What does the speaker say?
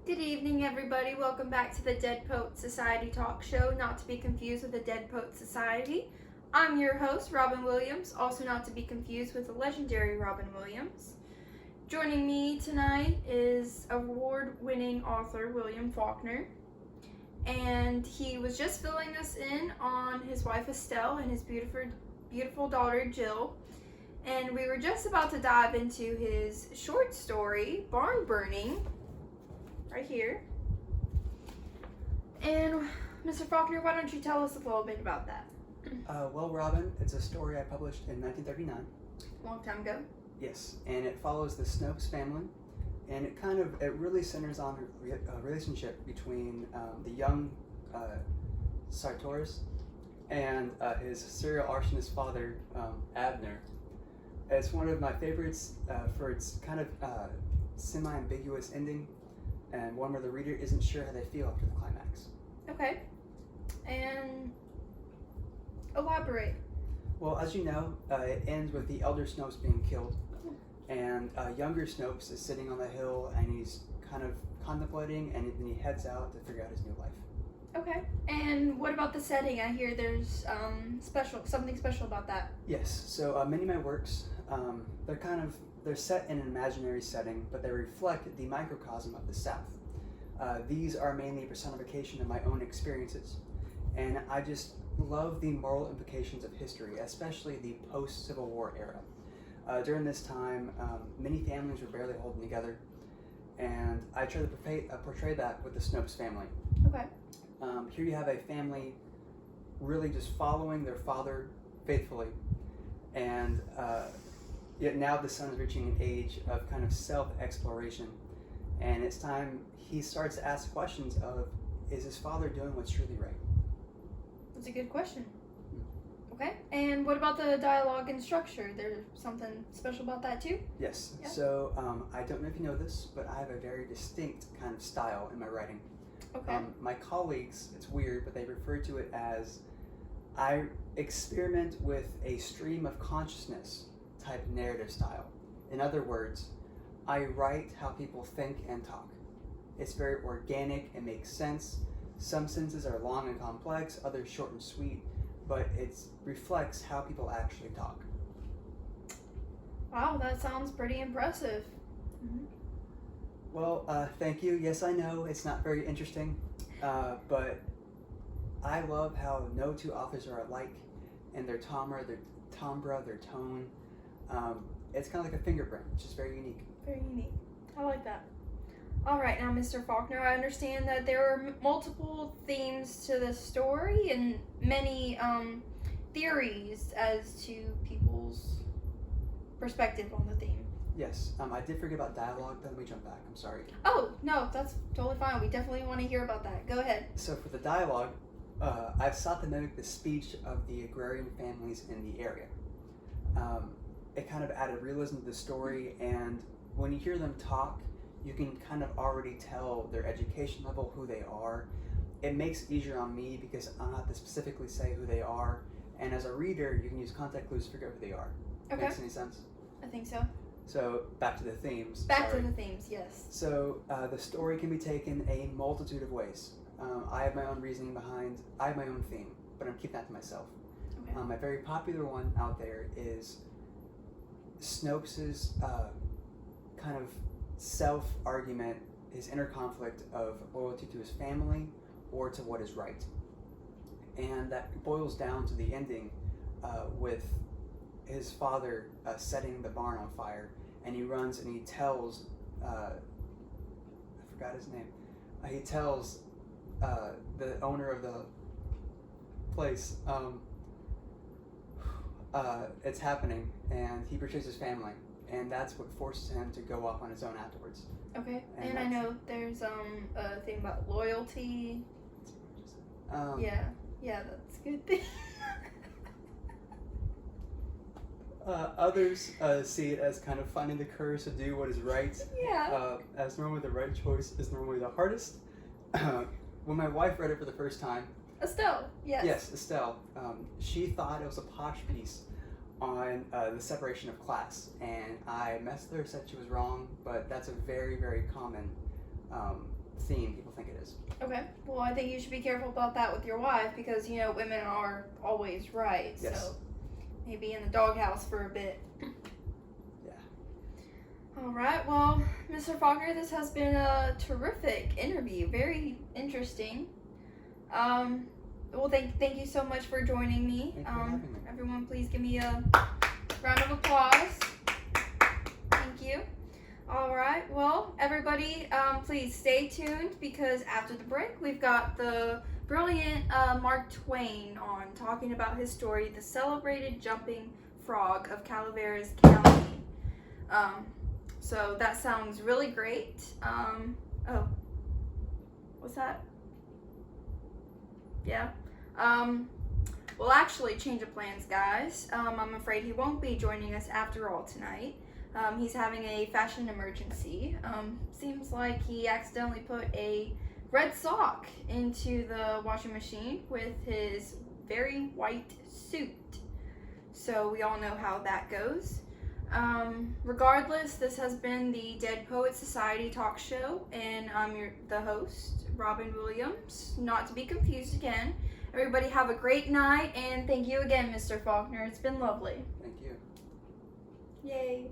Good evening, everybody. Welcome back to the Dead Poet Society talk show, not to be confused with the Dead Poet Society. I'm your host, Robin Williams, also not to be confused with the legendary Robin Williams. Joining me tonight is award-winning author William Faulkner, and he was just filling us in on his wife Estelle and his beautiful daughter Jill. And we were just about to dive into his short story, Barn Burning, right here. And Mr. Faulkner, why don't you tell us a little bit about that? Well, Robin, it's a story I published in 1939. Long time ago. Yes, and it follows the Snopes family, and it really centers on a relationship between the young Sartoris and his serial arsonist father, Abner. It's one of my favorites for its kind of semi-ambiguous ending, and one where the reader isn't sure how they feel after the climax. Okay. And elaborate. Well, as you know, it ends with the elder Snopes being killed, and younger Snopes is sitting on the hill, and he's kind of contemplating, and then he heads out to figure out his new life. Okay. And what about the setting? I hear there's something special about that. Yes. So many of my works, they're set in an imaginary setting, but they reflect the microcosm of the South. These are mainly a personification of my own experiences, and I just love the moral implications of history, especially the post-Civil War era. During this time, many families were barely holding together, and I try to portray that with the Snopes family. Okay. Here you have a family really just following their father faithfully, and yet now the son is reaching an age of kind of self-exploration, and it's time he starts to ask questions of, is his father doing what's truly right? That's a good question. Okay. And what about the dialogue and structure? There's something special about that too? Yes. Yeah. So I don't know if you know this, but I have a very distinct kind of style in my writing. Okay. My colleagues, it's weird, but they refer to it as I experiment with a stream of consciousness type narrative style. In other words, I write how people think and talk. It's very organic, it makes sense. Some sentences are long and complex, others short and sweet, but it reflects how people actually talk. Wow, that sounds pretty impressive. Mm-hmm. Well, thank you. Yes, I know it's not very interesting, but I love how no two authors are alike in their timbre, their tone. It's kind of like a fingerprint, which is very unique. Very unique. I like that. All right, now, Mr. Faulkner, I understand that there are multiple themes to the story and many theories as to people's perspective on the theme. Yes, I did forget about dialogue, but let me jump back. I'm sorry. Oh, no, that's totally fine. We definitely want to hear about that. Go ahead. So for the dialogue, I've sought to mimic the speech of the agrarian families in the area. It kind of added realism to the story, and when you hear them talk, you can kind of already tell their education level, who they are. It makes it easier on me because I don't have to specifically say who they are, and as a reader, you can use context clues to figure out who they are. Okay. Makes any sense? I think so. So back to the themes. Back to the themes, yes. So the story can be taken a multitude of ways. I have my own reasoning I have my own theme, but I'm keeping that to myself. Okay. A very popular one out there is Snopes's kind of self-argument, his inner conflict of loyalty to his family or to what is right. And that boils down to the ending with his father setting the barn on fire, and he runs and he tells, I forgot his name, he tells the owner of the place, it's happening, and he betrays his family, and that's what forces him to go off on his own afterwards. Okay, and I know there's a thing about loyalty. Yeah, that's a good thing. Others see it as kind of finding the courage to do what is right. Yeah. As normally the right choice is normally the hardest. When my wife read it for the first time, Estelle, yes. Yes, Estelle. She thought it was a posh piece on the separation of class, and I messed with her, said she was wrong, but that's a very, very common theme people think it is. Okay. Well, I think you should be careful about that with your wife because, you know, women are always right. Yes. So maybe in the doghouse for a bit. Yeah. All right. Well, Mr. Faulkner, this has been a terrific interview. Very interesting. Well, thank you so much for joining me. Thank you for having me. Everyone, please give me a round of applause. Thank you. All right. Well, everybody, please stay tuned because after the break, we've got the brilliant Mark Twain on talking about his story, The Celebrated Jumping Frog of Calaveras County. So that sounds really great. Oh, what's that? Yeah. Well, actually, change of plans, guys. I'm afraid he won't be joining us after all tonight. He's having a fashion emergency. Seems like he accidentally put a red sock into the washing machine with his very white suit. So we all know how that goes. Regardless, this has been the Dead Poets Society talk show, and I'm the host, Robin Williams, not to be confused again. Everybody have a great night, and thank you again, Mr. Faulkner. It's been lovely. Thank you. Yay.